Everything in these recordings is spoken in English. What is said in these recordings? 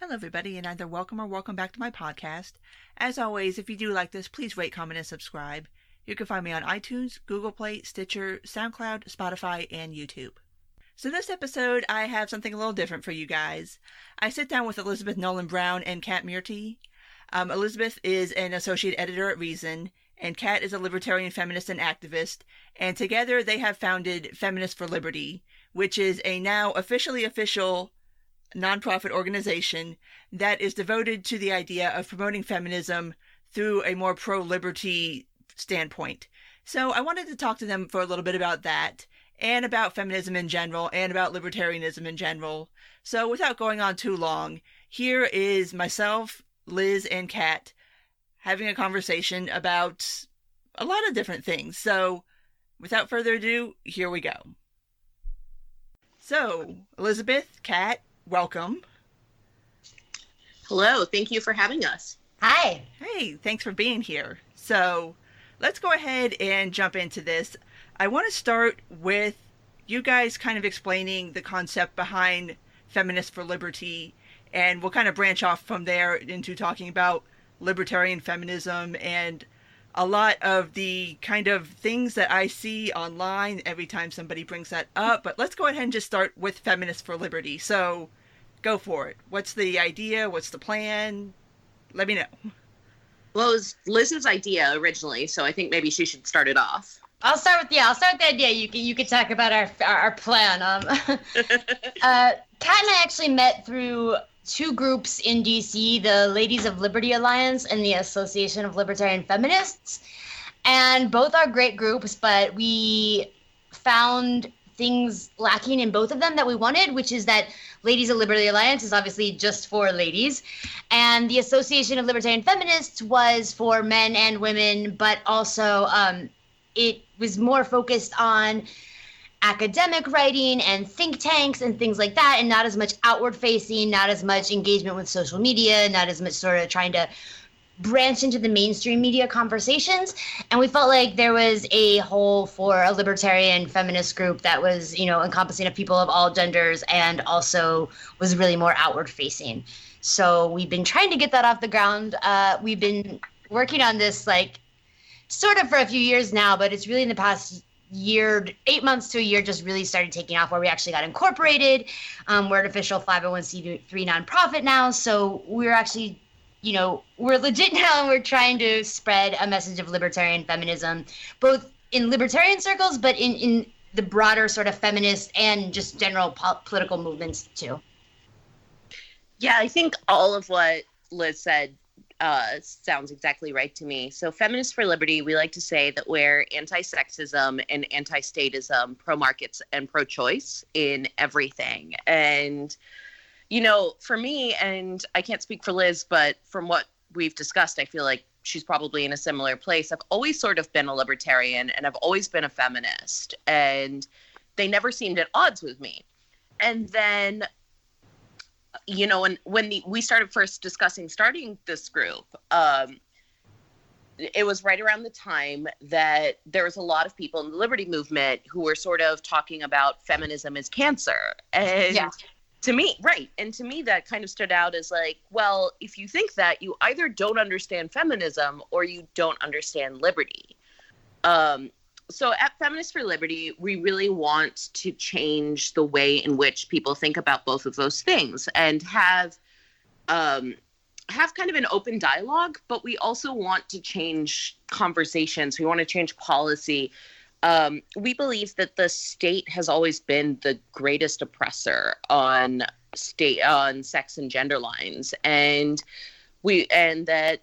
Hello, everybody, and either welcome or welcome back to my podcast. As always, if you do like this, please rate, comment, and subscribe. You can find me on iTunes, Google Play, Stitcher, SoundCloud, Spotify, and YouTube. So this episode, I have something a little different for you guys. I sit down with Elizabeth Nolan Brown and Kat Murti. Elizabeth is an associate editor at Reason, and Kat is a libertarian feminist and activist, and together they have founded Feminists For Liberty, which is a now official nonprofit organization that is devoted to the idea of promoting feminism through a more pro-liberty standpoint. So I wanted to talk to them for a little bit about that, and about feminism in general, and about libertarianism in general. So without going on too long, here is myself, Liz, and Kat having a conversation about a lot of different things. So without further ado, here we go. So, Elizabeth, Kat, welcome. Hello, thank you for having us. Hi. Hey, thanks for being here. So, let's go ahead and jump into this. I want to start with you guys kind of explaining the concept behind Feminists for Liberty, and we'll kind of branch off from there into talking about libertarian feminism and a lot of the kind of things that I see online every time somebody brings that up. But let's go ahead and just start with Feminists for Liberty. So, go for it. What's the idea? What's the plan? Let me know. Well, it was Liz's idea originally, so I think maybe she should start it off. I'll start with the idea. You can talk about our plan. Kat and I actually met through two groups in DC, the Ladies of Liberty Alliance and the Association of Libertarian Feminists. And both are great groups, but we found things lacking in both of them that we wanted, which is that Ladies of Liberty Alliance is obviously just for ladies, and the Association of Libertarian Feminists was for men and women, but also it was more focused on academic writing and think tanks and things like that, and not as much outward facing, not as much engagement with social media, not as much sort of trying to branch into the mainstream media conversations. And we felt like there was a hole for a libertarian feminist group that was, encompassing of people of all genders and also was really more outward facing. So we've been trying to get that off the ground. We've been working on this sort of for a few years now, but it's really in the past year, 8 months to a year, just really started taking off, where we actually got incorporated. We're an official 501c3 nonprofit now. So we're actually, we're legit now, and we're trying to spread a message of libertarian feminism, both in libertarian circles, but in the broader sort of feminist and just general political movements too. Yeah, I think all of what Liz said sounds exactly right to me. So Feminists for Liberty, we like to say that we're anti-sexism and anti-statism, pro-markets and pro-choice in everything. And, for me, and I can't speak for Liz, but from what we've discussed, I feel like she's probably in a similar place. I've always sort of been a libertarian, and I've always been a feminist, and they never seemed at odds with me. And then when we started first discussing starting this group, it was right around the time that there was a lot of people in the liberty movement who were sort of talking about feminism as cancer. And yeah. To me, right. And to me, that kind of stood out as well, if you think that, you either don't understand feminism or you don't understand liberty. So at Feminists for Liberty, we really want to change the way in which people think about both of those things and have kind of an open dialogue, but we also want to change conversations. We want to change policy. We believe that the state has always been the greatest oppressor on sex and gender lines, and that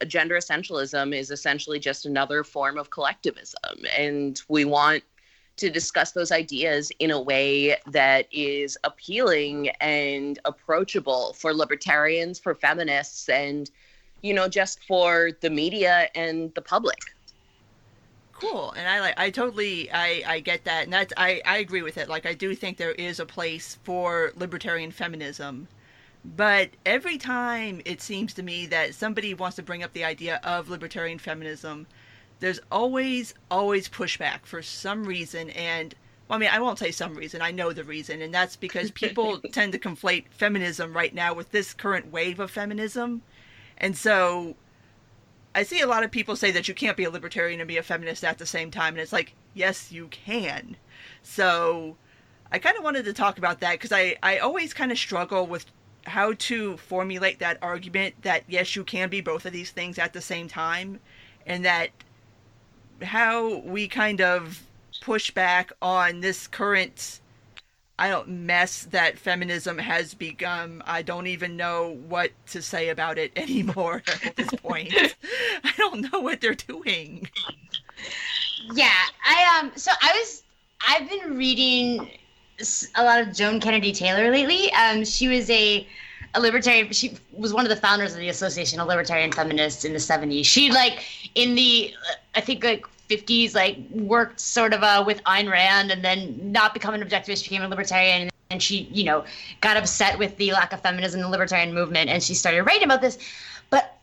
gender essentialism is essentially just another form of collectivism. And we want to discuss those ideas in a way that is appealing and approachable for libertarians, for feminists, and, just for the media and the public. Cool. And I totally get that. And I agree with it. I do think there is a place for libertarian feminism. But every time it seems to me that somebody wants to bring up the idea of libertarian feminism, there's always pushback for some reason. And Well, I mean, I won't say some reason. I know the reason, and that's because people tend to conflate feminism right now with this current wave of feminism. And so I see a lot of people say that you can't be a libertarian and be a feminist at the same time, and it's like, yes, you can. So I kind of wanted to talk about that because I always kind of struggle with how to formulate that argument that, yes, you can be both of these things at the same time, and that how we kind of push back on this current mess that feminism has become. I don't even know what to say about it anymore at this point. I don't know what they're doing. Yeah, I've been reading a lot of Joan Kennedy Taylor lately. She was a libertarian. She was one of the founders of the Association of Libertarian Feminists in the 70s. She in the I think 50s worked sort of with Ayn Rand, and then not becoming an objectivist, became a libertarian, and she got upset with the lack of feminism in the libertarian movement, and she started writing about this. But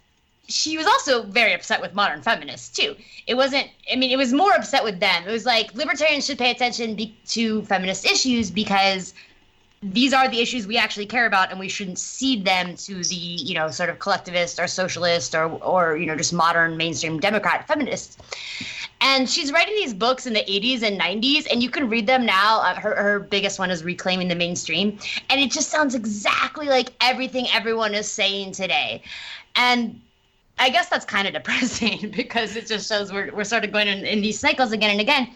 she was also very upset with modern feminists too. It was more upset with them. It was like, libertarians should pay attention to feminist issues because these are the issues we actually care about, and we shouldn't cede them to the sort of collectivist or socialist or just modern mainstream Democrat feminists. And she's writing these books in the 80s and 90s, and you can read them now. Her biggest one is Reclaiming the Mainstream, and it just sounds exactly like everything everyone is saying today. And I guess that's kind of depressing because it just shows we're sort of going in these cycles again and again.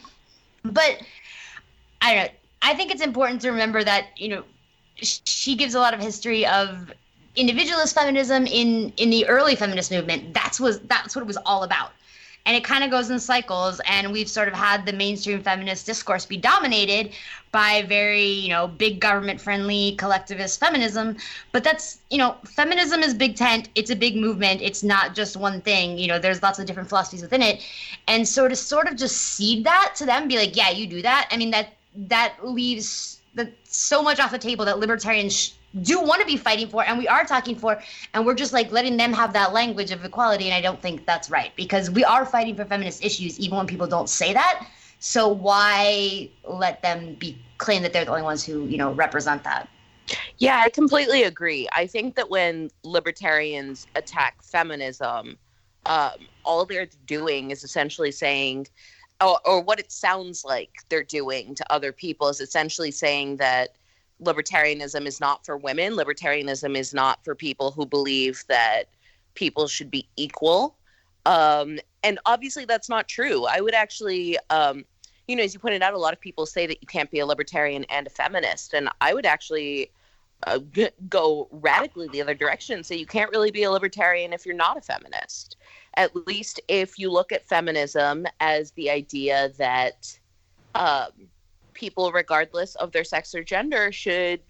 But I don't know. I think it's important to remember that, she gives a lot of history of individualist feminism in the early feminist movement. That's what it was all about. And it kind of goes in cycles, and we've sort of had the mainstream feminist discourse be dominated by very, big government-friendly collectivist feminism. But that's, feminism is big tent. It's a big movement. It's not just one thing. There's lots of different philosophies within it. And so to sort of just cede that to them, be like, yeah, you do that. I mean, that leaves so much off the table that libertarians do want to be fighting for, and we are talking for, and we're just letting them have that language of equality, and I don't think that's right, because we are fighting for feminist issues even when people don't say that. So why let them claim that they're the only ones who represent that? Yeah, I completely agree. I think that when libertarians attack feminism, all they're doing is essentially saying, or what it sounds like they're doing to other people is essentially saying that libertarianism is not for women. Libertarianism is not for people who believe that people should be equal. And obviously that's not true. I would actually, as you pointed out, a lot of people say that you can't be a libertarian and a feminist. And I would actually go radically the other direction and say you can't really be a libertarian if you're not a feminist. At least if you look at feminism as the idea that people, regardless of their sex or gender, should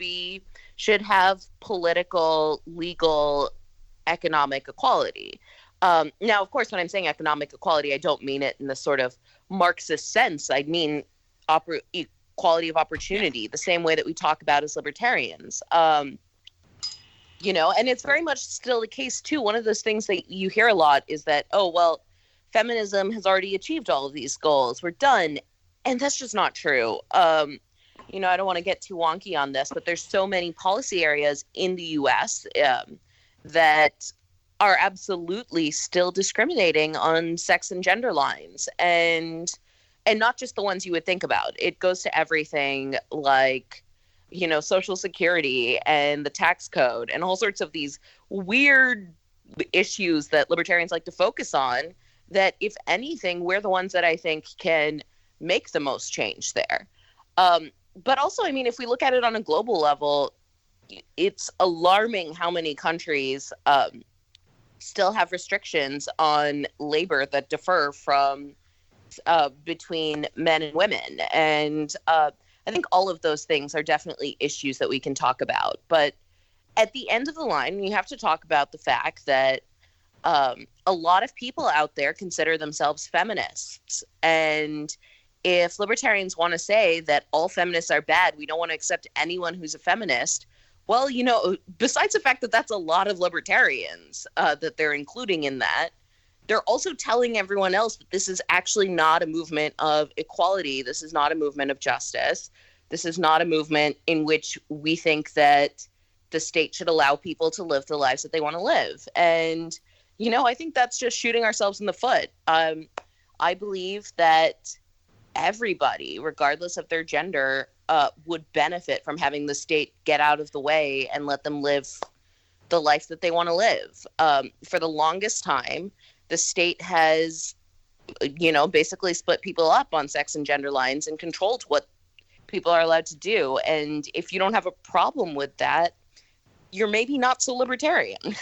have political, legal, economic equality. Now, of course, when I'm saying economic equality, I don't mean it in the sort of Marxist sense. I mean equality of opportunity, the same way that we talk about as libertarians. And it's very much still the case, too. One of those things that you hear a lot is that, feminism has already achieved all of these goals. We're done. And that's just not true. I don't want to get too wonky on this, but there's so many policy areas in the U.S. That are absolutely still discriminating on sex and gender lines, and not just the ones you would think about. It goes to everything like, Social Security and the tax code and all sorts of these weird issues that libertarians like to focus on, that if anything, we're the ones that I think can make the most change there. But also, I mean, if we look at it on a global level, it's alarming how many countries still have restrictions on labor that differ from between men and women. And I think all of those things are definitely issues that we can talk about. But at the end of the line, you have to talk about the fact that a lot of people out there consider themselves feminists. And if libertarians want to say that all feminists are bad, we don't want to accept anyone who's a feminist, well, besides the fact that that's a lot of libertarians that they're including in that, they're also telling everyone else that this is actually not a movement of equality. This is not a movement of justice. This is not a movement in which we think that the state should allow people to live the lives that they want to live. And, I think that's just shooting ourselves in the foot. I believe that everybody, regardless of their gender, would benefit from having the state get out of the way and let them live the life that they want to live. For the longest time, the state has, basically split people up on sex and gender lines and controlled what people are allowed to do. And if you don't have a problem with that, you're maybe not so libertarian.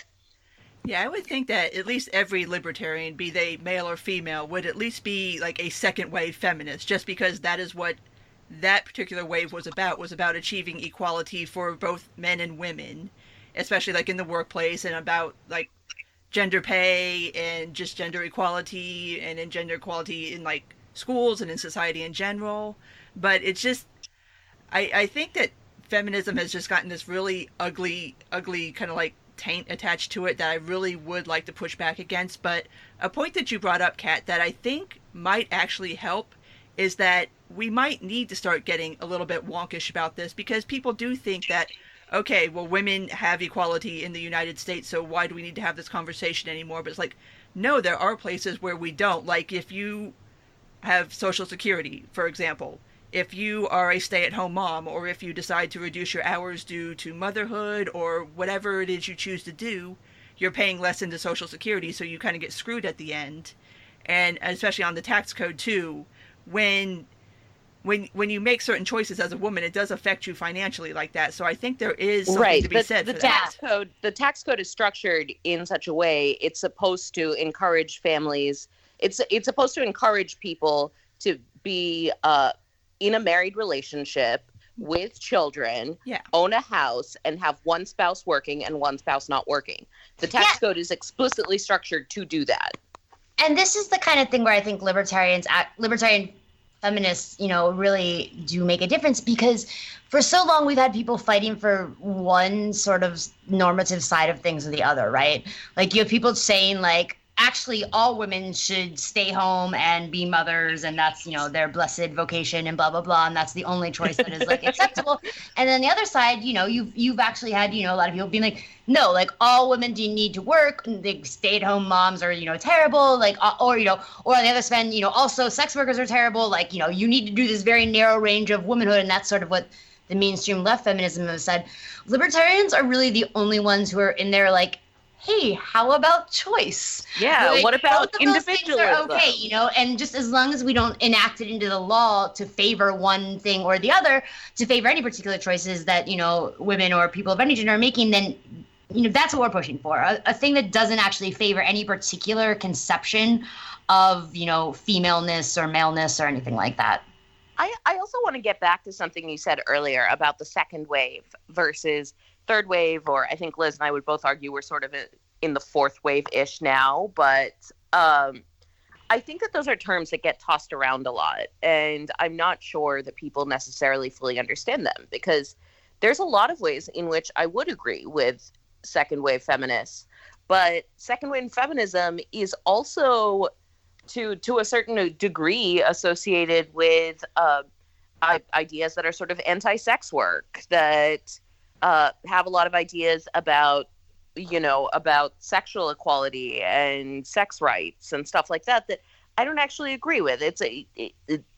Yeah, I would think that at least every libertarian, be they male or female, would at least be like a second wave feminist, just because that is what that particular wave was about achieving equality for both men and women, especially like in the workplace, and about like gender pay and just gender equality, and in gender equality in like schools and in society in general. But it's just, I think that feminism has just gotten this really ugly kind of like taint attached to it that I really would like to push back against. But a point that you brought up, Kat, that I think might actually help is that we might need to start getting a little bit wonkish about this, because people do think that, okay, well, women have equality in the United States, so why do we need to have this conversation anymore? But it's like, no, there are places where we don't. Like if you have Social Security, for example, if you are a stay-at-home mom, or if you decide to reduce your hours due to motherhood or whatever it is you choose to do, you're paying less into Social Security, so you kind of get screwed at the end. And especially on the tax code too, when you make certain choices as a woman, it does affect you financially like that. So I think there is something to be said for that. The tax code is structured in such a way, it's supposed to encourage families. It's supposed to encourage people to be in a married relationship with children, own a house, and have one spouse working and one spouse not working. The tax code is explicitly structured to do that. And this is the kind of thing where I think libertarian feminists, really do make a difference, because for so long we've had people fighting for one sort of normative side of things or the other, right? Like you have people saying like, actually all women should stay home and be mothers, and that's, their blessed vocation and blah, blah, blah. And that's the only choice that is like acceptable. And then the other side, you've actually had, a lot of people being like, no, like all women do need to work. The stay-at-home moms are, terrible. Like, or on the other side, also sex workers are terrible. Like, you need to do this very narrow range of womanhood. And that's sort of what the mainstream left feminism has said. Libertarians are really the only ones who are in there like, hey, how about choice? Yeah, like, what about individualism? Okay, and just as long as we don't enact it into the law to favor one thing or the other, to favor any particular choices that, women or people of any gender are making, then, that's what we're pushing for. A thing that doesn't actually favor any particular conception of, femaleness or maleness or anything like that. I also want to get back to something you said earlier about the second wave versus third wave, or I think Liz and I would both argue we're sort of in the fourth wave-ish now, but I think that those are terms that get tossed around a lot, and I'm not sure that people necessarily fully understand them, because there's a lot of ways in which I would agree with second wave feminists, but second wave feminism is also to a certain degree associated with ideas that are sort of anti-sex work, that have a lot of ideas about, about sexual equality and sex rights and stuff like that, that I don't actually agree with. It's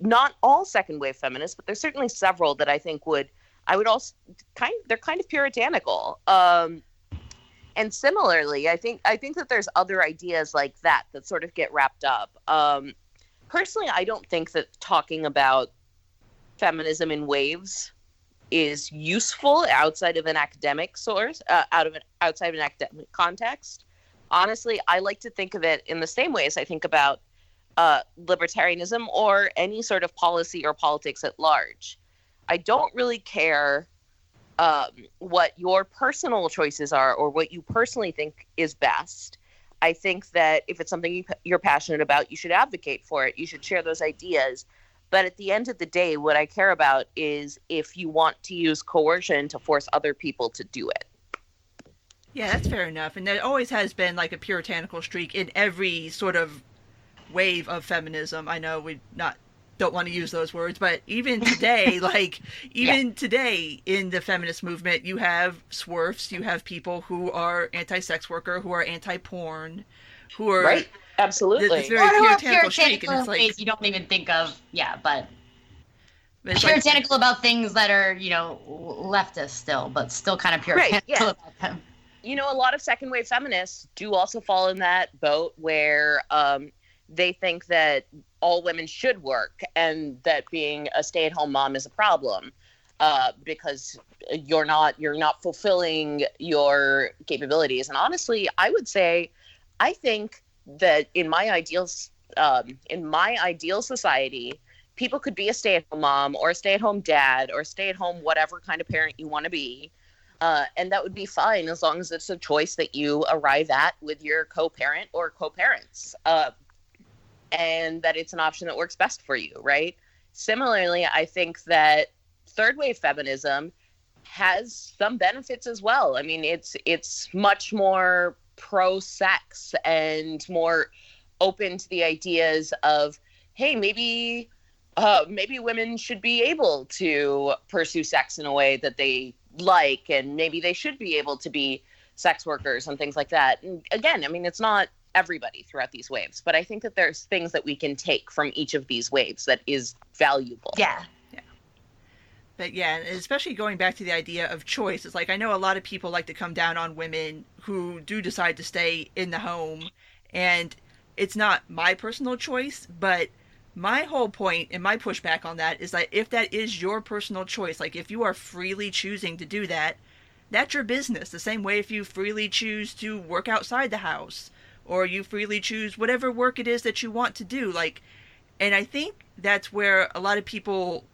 not all second wave feminists, but there's certainly several that I think they're kind of puritanical. And similarly, I think that there's other ideas like that sort of get wrapped up. Personally, I don't think that talking about feminism in waves is useful outside of an academic source, outside of an academic context. Honestly, I like to think of it in the same way as I think about libertarianism or any sort of policy or politics at large. I don't really care what your personal choices are or what you personally think is best. I think that if it's something you're passionate about, you should advocate for it. You should share those ideas. But at the end of the day, what I care about is if you want to use coercion to force other people to do it. Yeah, that's fair enough. And there always has been like a puritanical streak in every sort of wave of feminism. I know we not don't want to use those words, but even today, today in the feminist movement, you have swerfs, you have people who are anti-sex worker, who are anti-porn, who are right, absolutely, this very puritanical streak, and it's ways you don't even think of, but it's puritanical about things that are, leftist still, but still kind of puritanical about them. A lot of second wave feminists do also fall in that boat where they think that all women should work and that being a stay-at-home mom is a problem because you're not fulfilling your capabilities. And honestly, I would say, I think that in my ideal society, people could be a stay-at-home mom or a stay-at-home dad or stay-at-home whatever kind of parent you want to be. And that would be fine as long as it's a choice that you arrive at with your co-parent or co-parents. And that it's an option that works best for you, right? Similarly, I think that third wave feminism has some benefits as well. I mean, it's much more pro-sex and more open to the ideas of, hey, maybe women should be able to pursue sex in a way that they like, and maybe they should be able to be sex workers and things like that. And again, I mean, it's not everybody throughout these waves, but I think that there's things that we can take from each of these waves that is valuable. Yeah. But yeah, especially going back to the idea of choice, it's like I know a lot of people like to come down on women who do decide to stay in the home, and it's not my personal choice, but my whole point and my pushback on that is that if that is your personal choice, like if you are freely choosing to do that, that's your business. The same way if you freely choose to work outside the house, or you freely choose whatever work it is that you want to do. And I think that's where a lot of people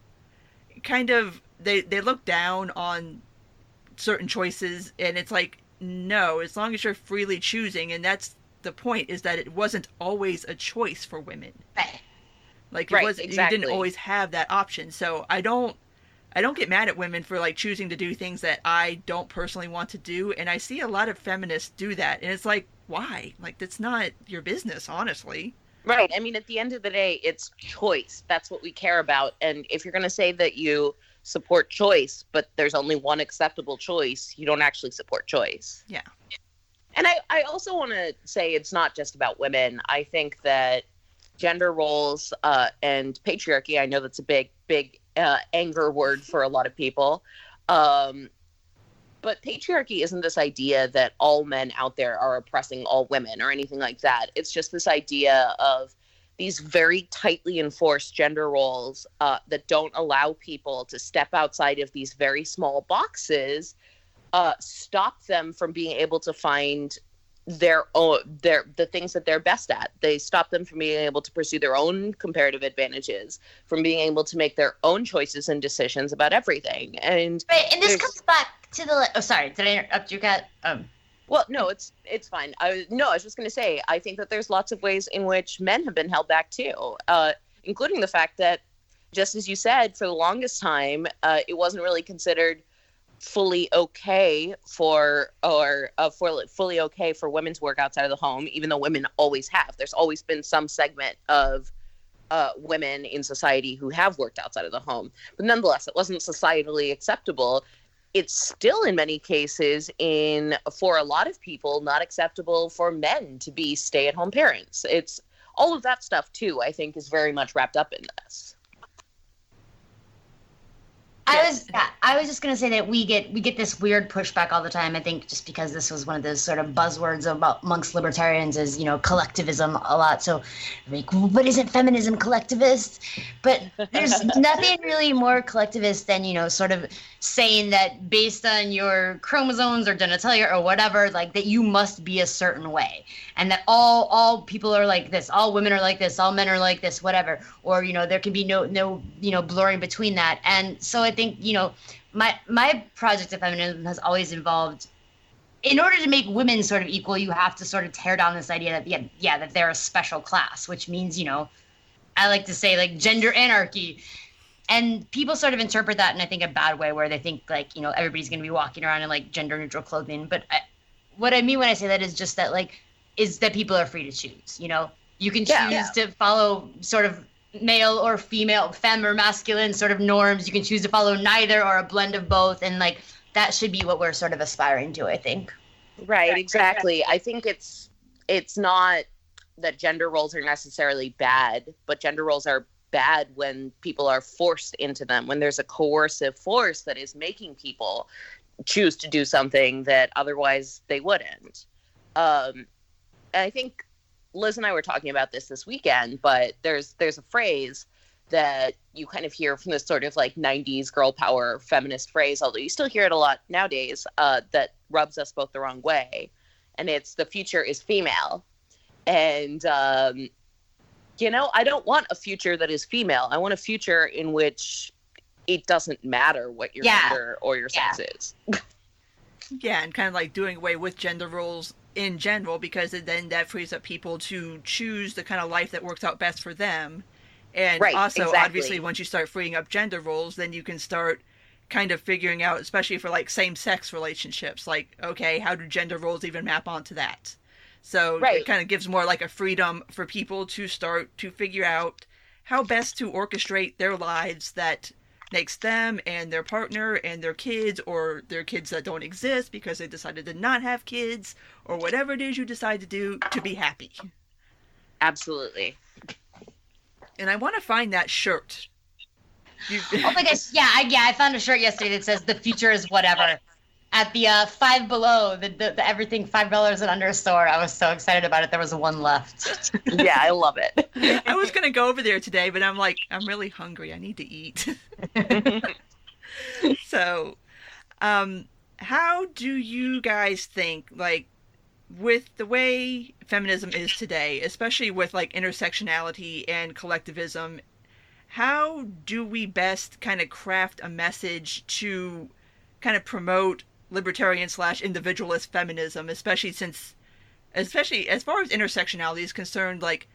kind of, they look down on certain choices, and it's like, no, as long as you're freely choosing, and that's the point, is that it wasn't always a choice for women. Like, it was, exactly. You didn't always have that option. So I don't get mad at women for like choosing to do things that I don't personally want to do, and I see a lot of feminists do that, and it's like, why? Like, that's not your business, honestly. Right. I mean, at the end of the day, it's choice. That's what we care about. And if you're going to say that you support choice, but there's only one acceptable choice, you don't actually support choice. Yeah. And I also want to say it's not just about women. I think that gender roles and patriarchy, I know that's a big anger word for a lot of people. But patriarchy isn't this idea that all men out there are oppressing all women or anything like that. It's just this idea of these very tightly enforced gender roles that don't allow people to step outside of these very small boxes, stop them from being able to find the things that they're best at. They stop them from being able to pursue their own comparative advantages, from being able to make their own choices and decisions about everything. And this comes back to the sorry, did I interrupt you, Kat? Well, no, it's fine. I was just going to say, I think that there's lots of ways in which men have been held back too, including the fact that, just as you said, for the longest time, it wasn't really considered fully okay for women to work outside of the home, even though women always have. There's always been some segment of women in society who have worked outside of the home, but nonetheless, it wasn't societally acceptable. It's still, in many cases, for a lot of people, not acceptable for men to be stay-at-home parents. It's all of that stuff too, I think, is very much wrapped up in this. I was just gonna say that we get this weird pushback all the time. I think just because this was one of those sort of buzzwords amongst libertarians is, collectivism a lot. So like, but isn't feminism collectivist? But there's nothing really more collectivist than, sort of saying that based on your chromosomes or genitalia or whatever, like that you must be a certain way, and that all people are like this, all women are like this, all men are like this, whatever, or there can be no blurring between that. And so I think my project of feminism has always involved, in order to make women sort of equal, you have to sort of tear down this idea that that they're a special class, which means I like to say like gender anarchy. And people sort of interpret that in, I think, a bad way, where they think like, everybody's going to be walking around in like gender neutral clothing. But what I mean when I say that is just that, like, is that people are free to choose, you know? You can choose to follow sort of male or female, femme or masculine sort of norms. You can choose to follow neither or a blend of both. And, like, that should be what we're sort of aspiring to, I think. Right, exactly. I think it's not that gender roles are necessarily bad, but gender roles are bad when people are forced into them, when there's a coercive force that is making people choose to do something that otherwise they wouldn't. And I think Liz and I were talking about this weekend, but there's a phrase that you kind of hear from this sort of like 90s girl power feminist phrase, although you still hear it a lot nowadays, that rubs us both the wrong way. And it's the future is female. And, you know, I don't want a future that is female. I want a future in which it doesn't matter what your gender or your sex is. Yeah, and kind of like doing away with gender roles in general, because then that frees up people to choose the kind of life that works out best for them. And also, obviously, once you start freeing up gender roles, then you can start kind of figuring out, especially for like same-sex relationships, like, okay, how do gender roles even map onto that? So it kind of gives more like a freedom for people to start to figure out how best to orchestrate their lives that makes them and their partner and their kids, or their kids that don't exist because they decided to not have kids, or whatever it is you decide to do, to be happy. Absolutely. And I want to find that shirt. Oh my gosh, I found a shirt yesterday that says "The future is whatever." At the Five Below, the everything $5 and under store. I was so excited about it. There was one left. Yeah, I love it. I was gonna go over there today, but I'm like, I'm really hungry. I need to eat. So, how do you guys think, like, with the way feminism is today, especially with like intersectionality and collectivism, how do we best kind of craft a message to kind of promote libertarian / individualist feminism, especially as far as intersectionality is concerned? Like,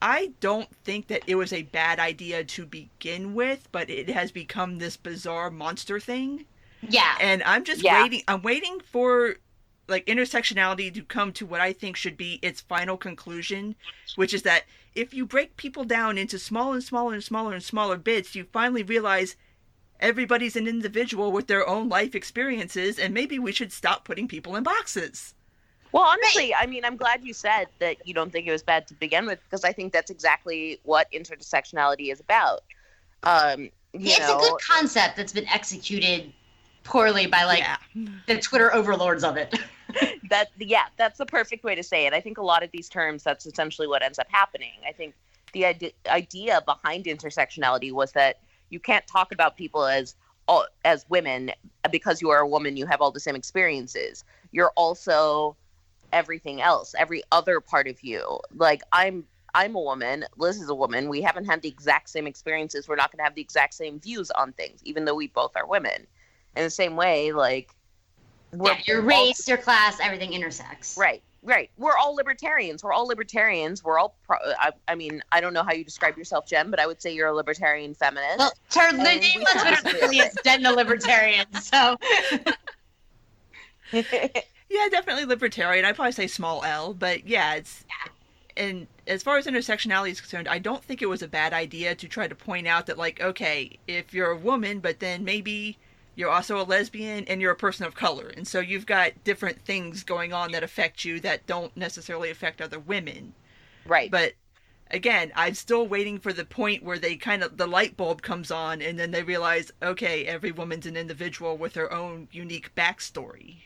I don't think that it was a bad idea to begin with, but it has become this bizarre monster thing. Yeah. And I'm just waiting. I'm waiting for like intersectionality to come to what I think should be its final conclusion, which is that if you break people down into smaller and smaller and smaller and smaller bits, you finally realize everybody's an individual with their own life experiences, and maybe we should stop putting people in boxes. Well, honestly, I mean, I'm glad you said that you don't think it was bad to begin with, because I think that's exactly what intersectionality is about. It's a good concept that's been executed poorly by the Twitter overlords of it. That's the perfect way to say it. I think a lot of these terms, that's essentially what ends up happening. I think the idea behind intersectionality was that you can't talk about people as women because you are a woman. You have all the same experiences. You're also everything else, every other part of you. Like, I'm a woman. Liz is a woman. We haven't had the exact same experiences. We're not going to have the exact same views on things, even though we both are women. In the same way, like, your race, your class, everything intersects. Right. We're all libertarians. We're all I mean, I don't know how you describe yourself, Jen, but I would say you're a libertarian feminist. Well, the name on Twitter really is Jen a libertarian, so. Yeah, definitely libertarian. I'd probably say small L, but yeah, and as far as intersectionality is concerned, I don't think it was a bad idea to try to point out that, like, okay, if you're a woman, but then maybe you're also a lesbian and you're a person of color, and so you've got different things going on that affect you that don't necessarily affect other women. Right. But again, I'm still waiting for the point where they the light bulb comes on, and then they realize, okay, every woman's an individual with her own unique backstory.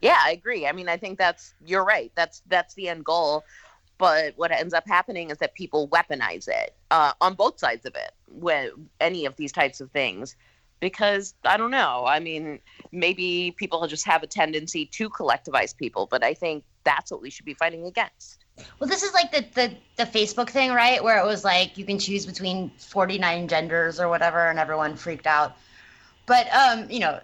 Yeah, I agree. I mean, I think you're right. That's the end goal. But what ends up happening is that people weaponize it on both sides of it, when any of these types of things. Because, I don't know, I mean, maybe people just have a tendency to collectivize people, but I think that's what we should be fighting against. Well, this is like the Facebook thing, right? Where it was like you can choose between 49 genders or whatever, and everyone freaked out. But, you know,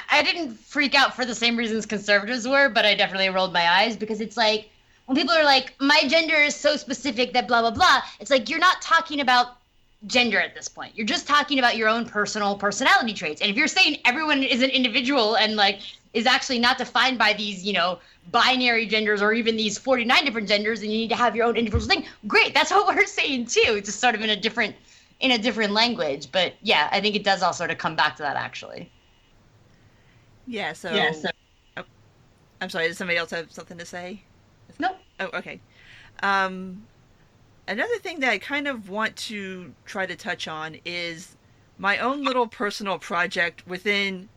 I didn't freak out for the same reasons conservatives were, but I definitely rolled my eyes, because it's like, when people are like, my gender is so specific that blah, blah, blah, it's like, you're not talking about gender at this point. You're just talking about your own personality traits. And if you're saying everyone is an individual and like is actually not defined by these, binary genders or even these 49 different genders, and you need to have your own individual thing. Great, that's what we're saying too, just sort of in a different language. But yeah, I think it does all sort of come back to that actually. Yeah, so oh, I'm sorry, does somebody else have something to say? No. Oh, okay. Another thing that I kind of want to try to touch on is my own little personal project within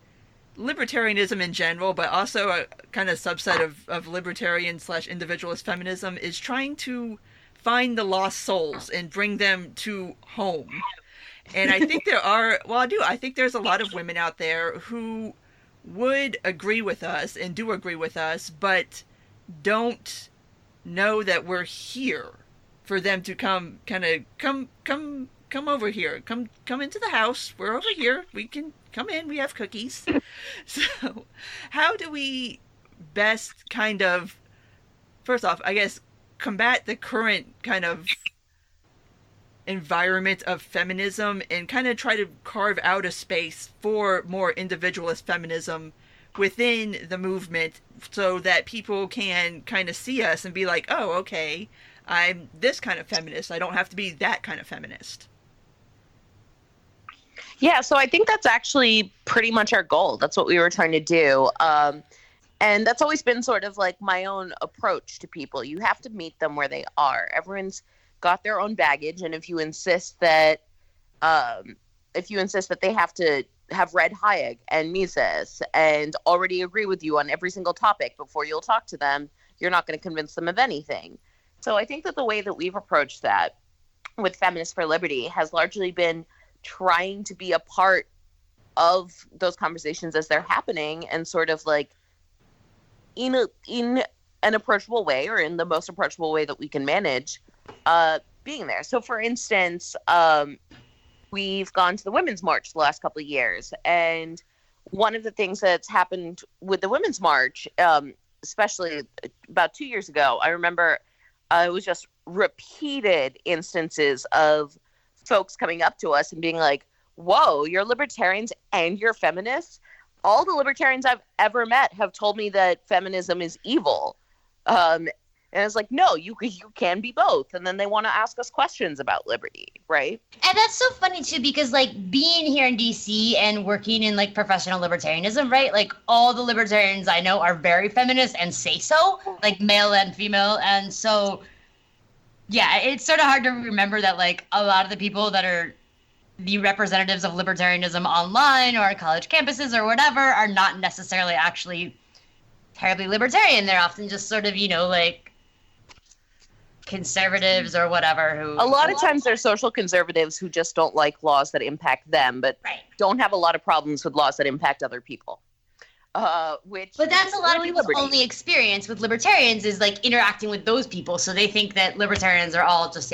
libertarianism in general, but also a kind of subset of libertarian/individualist feminism, is trying to find the lost souls and bring them to home. And I think I think there's a lot of women out there who would agree with us and do agree with us, but don't know that we're here for them to come over here, come into the house. We're over here. We can come in. We have cookies. So how do we best kind of, first off, I guess, combat the current kind of environment of feminism and kind of try to carve out a space for more individualist feminism within the movement so that people can kind of see us and be like, oh, okay, I'm this kind of feminist. I don't have to be that kind of feminist. Yeah, so I think that's actually pretty much our goal. That's what we were trying to do. And that's always been sort of like my own approach to people. You have to meet them where they are. Everyone's got their own baggage, and if you insist that they have to have read Hayek and Mises and already agree with you on every single topic before you'll talk to them, you're not going to convince them of anything. So I think that the way that we've approached that with Feminists for Liberty has largely been trying to be a part of those conversations as they're happening, and sort of like in an approachable way, or in the most approachable way that we can manage, being there. So for instance, we've gone to the Women's March the last couple of years, and one of the things that's happened with the Women's March, especially about 2 years ago, I remember it was just repeated instances of folks coming up to us and being like, whoa, you're libertarians and you're feminists? All the libertarians I've ever met have told me that feminism is evil. And it's like, no, you can be both. And then they want to ask us questions about liberty, right? And that's so funny, too, because, like, being here in D.C. and working in, like, professional libertarianism, right? Like, all the libertarians I know are very feminist and say so, like, male and female. And so, yeah, it's sort of hard to remember that, like, a lot of the people that are the representatives of libertarianism online or on college campuses or whatever are not necessarily actually terribly libertarian. They're often just sort of, like, conservatives or whatever. Who a lot of times they're social conservatives who just don't like laws that impact them, but don't have a lot of problems with laws that impact other people. But that's a lot of people's only experience with libertarians is like interacting with those people, so they think that libertarians are all just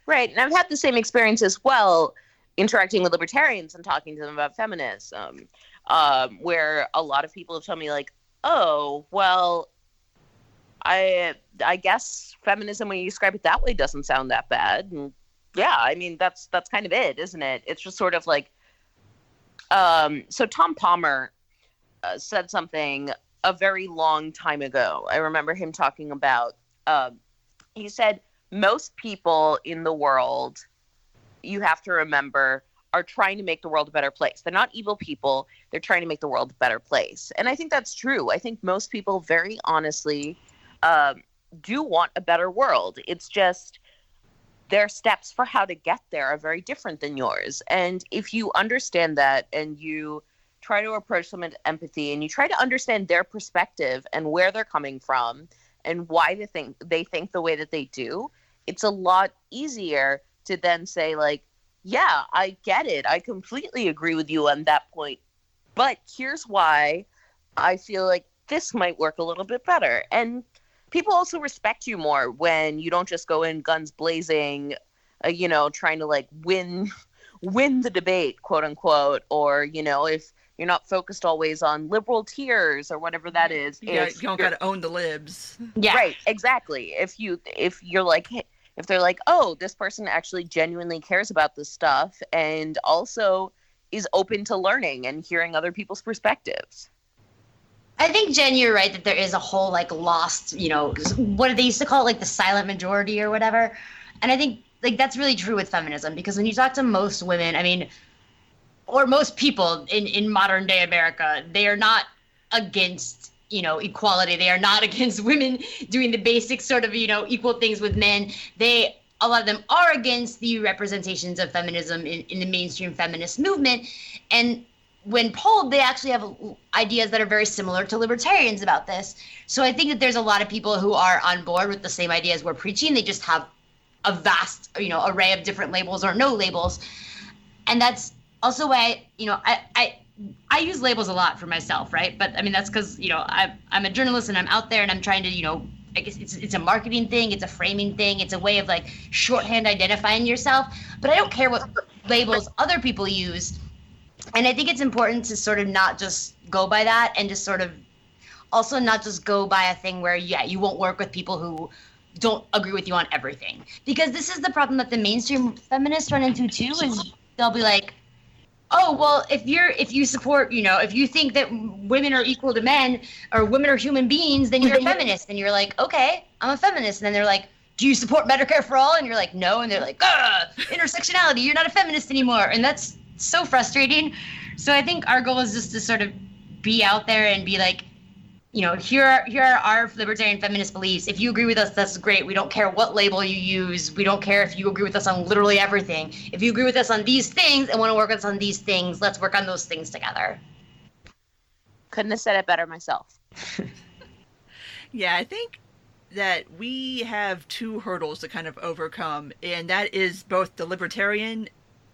right. And I've had the same experience as well, interacting with libertarians and talking to them about feminism, where a lot of people have told me like, oh, well, I guess feminism, when you describe it that way, doesn't sound that bad. And yeah, I mean, that's kind of it, isn't it? It's just sort of like, so Tom Palmer said something a very long time ago. I remember him talking about, he said, most people in the world, you have to remember, are trying to make the world a better place. They're not evil people. They're trying to make the world a better place. And I think that's true. I think most people very honestly do want a better world. It's just their steps for how to get there are very different than yours. And if you understand that and you try to approach them with empathy and you try to understand their perspective and where they're coming from and why they think the way that they do, it's a lot easier to then say like, yeah, I get it. I completely agree with you on that point. But here's why I feel like this might work a little bit better. And people also respect you more when you don't just go in guns blazing, trying to like win the debate, quote unquote, or, if you're not focused always on liberal tears or whatever that is. Yeah, you don't got to own the libs. Yeah. Right, exactly. If you're like, if they're like, oh, this person actually genuinely cares about this stuff and also is open to learning and hearing other people's perspectives. I think, Jen, you're right that there is a whole like lost, what they used to call it, like the silent majority or whatever. And I think like that's really true with feminism, because when you talk to most women, I mean, or most people in modern day America, they are not against, equality. They are not against women doing the basic sort of, equal things with men. A lot of them are against the representations of feminism in the mainstream feminist movement. And when polled, they actually have ideas that are very similar to libertarians about this. So I think that there's a lot of people who are on board with the same ideas we're preaching. They just have a vast, array of different labels or no labels. And that's also why, I use labels a lot for myself, right? But I mean, that's because, I'm a journalist and I'm out there and I'm trying to, I guess it's a marketing thing, it's a framing thing, it's a way of like shorthand identifying yourself. But I don't care what labels other people use. And I think it's important to sort of not just go by that, and just sort of also not just go by a thing where, you won't work with people who don't agree with you on everything. Because this is the problem that the mainstream feminists run into too, is they'll be like, oh, well, if you support, if you think that women are equal to men or women are human beings, then you're a feminist. And you're like, okay, I'm a feminist. And then they're like, do you support Medicare for all? And you're like, no. And they're like, intersectionality, you're not a feminist anymore. And that's so frustrating. So I think our goal is just to sort of be out there and be like, here are our libertarian feminist beliefs. If you agree with us, that's great. We don't care what label you use. We don't care if you agree with us on literally everything. If you agree with us on these things and want to work with us on these things, let's work on those things together. Couldn't have said it better myself. Yeah, I think that we have two hurdles to kind of overcome, and that is both the libertarian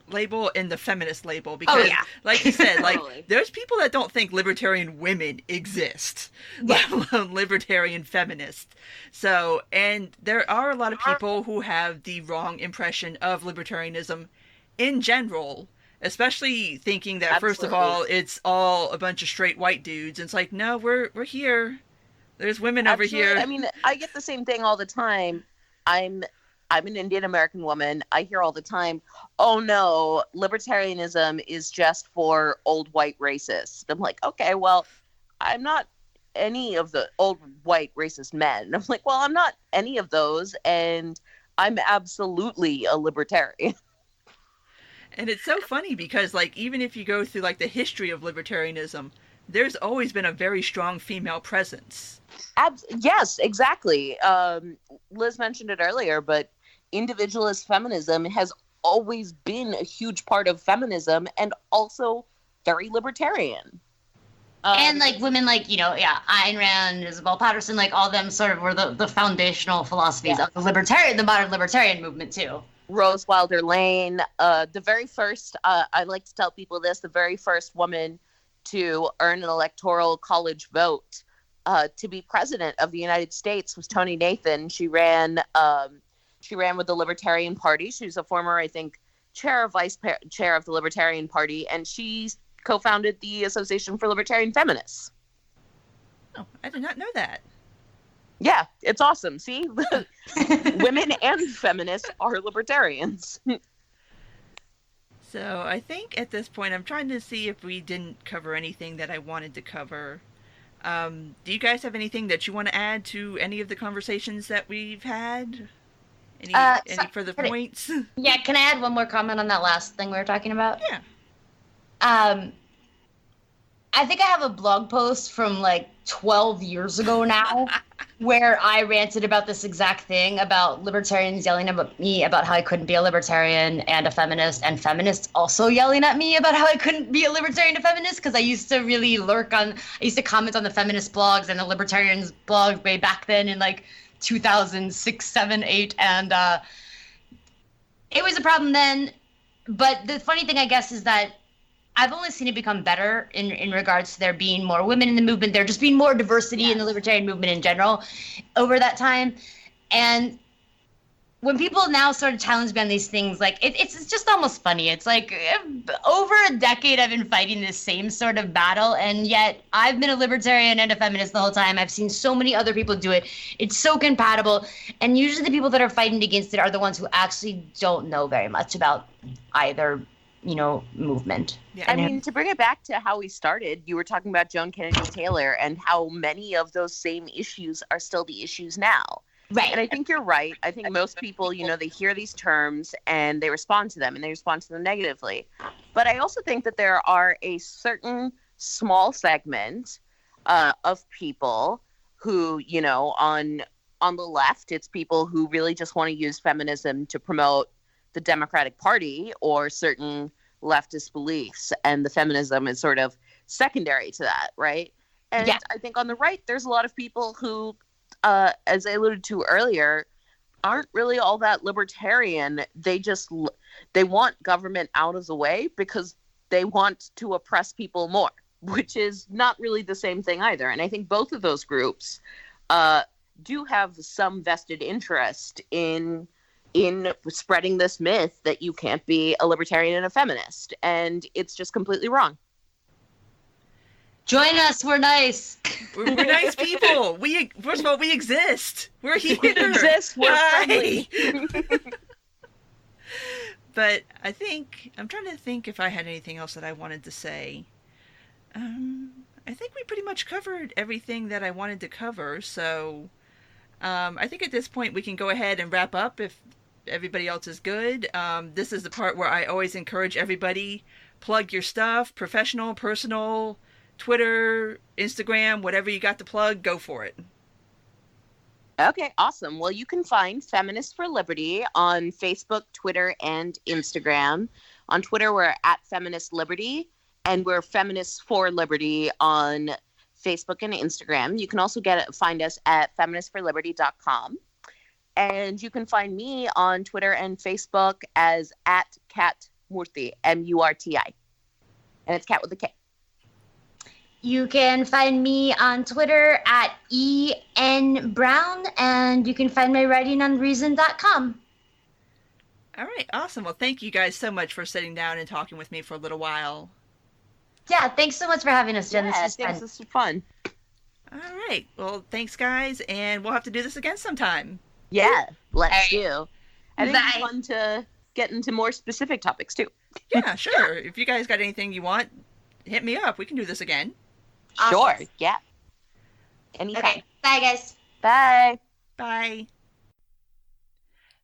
label and the feminist label, because like you said, like there's people that don't think libertarian women exist, let alone libertarian feminists. So, and there are a lot of people who have the wrong impression of libertarianism in general, especially thinking that first of all it's all a bunch of straight white dudes, and it's like, no, we're here, there's women over here. I mean, I get the same thing all the time. I'm an Indian American woman. I hear all the time, oh no, libertarianism is just for old white racists. I'm like, okay, well, I'm not any of the old white racist men. I'm like, well, I'm not any of those, and I'm absolutely a libertarian. And it's so funny because, like, even if you go through, like, the history of libertarianism, there's always been a very strong female presence. Yes, exactly. Liz mentioned it earlier, but individualist feminism has always been a huge part of feminism, and also very libertarian. And like women like, Ayn Rand, Isabel Patterson, like all of them sort of were the foundational philosophies of the modern libertarian movement too. Rose Wilder Lane, the very first, I like to tell people this, the very first woman to earn an electoral college vote to be president of the United States was Toni Nathan. She ran with the Libertarian Party. She was a former, I think, chair or vice chair of the Libertarian Party, and she co-founded the Association for Libertarian Feminists. Oh, I did not know that. Yeah, it's awesome. See? Women and feminists are libertarians. So I think at this point I'm trying to see if we didn't cover anything that I wanted to cover. Do you guys have anything that you want to add to any of the conversations that we've had? Any further points? Yeah, can I add one more comment on that last thing we were talking about? Yeah. I think I have a blog post from like 12 years ago now where I ranted about this exact thing, about libertarians yelling at me about how I couldn't be a libertarian and a feminist, and feminists also yelling at me about how I couldn't be a libertarian and a feminist, because I used to really I used to comment on the feminist blogs and the libertarians blogs way back then in like 2006, 7, 8, and it was a problem then. But the funny thing, I guess, is that I've only seen it become better in regards to there being more women in the movement, there just being more diversity in the libertarian movement in general over that time. And when people now sort of challenge me on these things, like it's just almost funny. It's like over a decade I've been fighting this same sort of battle, and yet I've been a libertarian and a feminist the whole time. I've seen so many other people do it. It's so compatible, and usually the people that are fighting against it are the ones who actually don't know very much about either movement. Yeah. I mean, to bring it back to how we started, you were talking about Joan Kennedy Taylor and how many of those same issues are still the issues now. Right. And I think you're right. I think most people, they hear these terms and they respond to them, and they respond to them negatively. But I also think that there are a certain small segment of people who, on the left, it's people who really just want to use feminism to promote the Democratic Party or certain leftist beliefs, and the feminism is sort of secondary to that, right? And Yeah. I think on the right, there's a lot of people who, as I alluded to earlier, aren't really all that libertarian. They want government out of the way because they want to oppress people more, which is not really the same thing either. And I think both of those groups do have some vested interest in spreading this myth that you can't be a libertarian and a feminist, and it's just completely wrong. Join us. We're nice. We're nice people. First of all, we exist. We're here. We exist. We're friendly. But I'm trying to think if I had anything else that I wanted to say. I think we pretty much covered everything that I wanted to cover, so I think at this point we can go ahead and wrap up if everybody else is good. This is the part where I always encourage everybody, plug your stuff, professional, personal, Twitter, Instagram, whatever you got to plug, go for it. Okay, awesome. Well, you can find Feminists for Liberty on Facebook, Twitter, and Instagram. On Twitter, we're at Feminist Liberty, and we're Feminists for Liberty on Facebook and Instagram. You can also find us at feministforliberty.com. And you can find me on Twitter and Facebook as at Cat Murti, Murti. And it's cat with a K. You can find me on Twitter at ENBrown, and you can find my writing on reason.com. All right, awesome. Well, thank you guys so much for sitting down and talking with me for a little while. Yeah, thanks so much for having us, Jen. Yeah, this was fun. All right. Well, thanks, guys, and we'll have to do this again sometime. Yeah, let's do. I think Bye. it's fun to get into more specific topics, too. Yeah, sure. If you guys got anything you want, hit me up. We can do this again. Awesome. Sure, yeah. Anytime. Okay, bye, guys. Bye. Bye.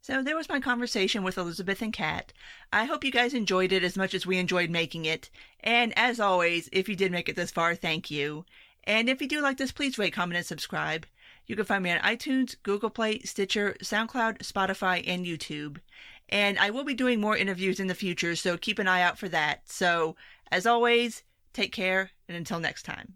So there was my conversation with Elizabeth and Kat. I hope you guys enjoyed it as much as we enjoyed making it. And as always, if you did make it this far, thank you. And if you do like this, please rate, comment, and subscribe. You can find me on iTunes, Google Play, Stitcher, SoundCloud, Spotify, and YouTube. And I will be doing more interviews in the future, so keep an eye out for that. So, as always, take care, and until next time.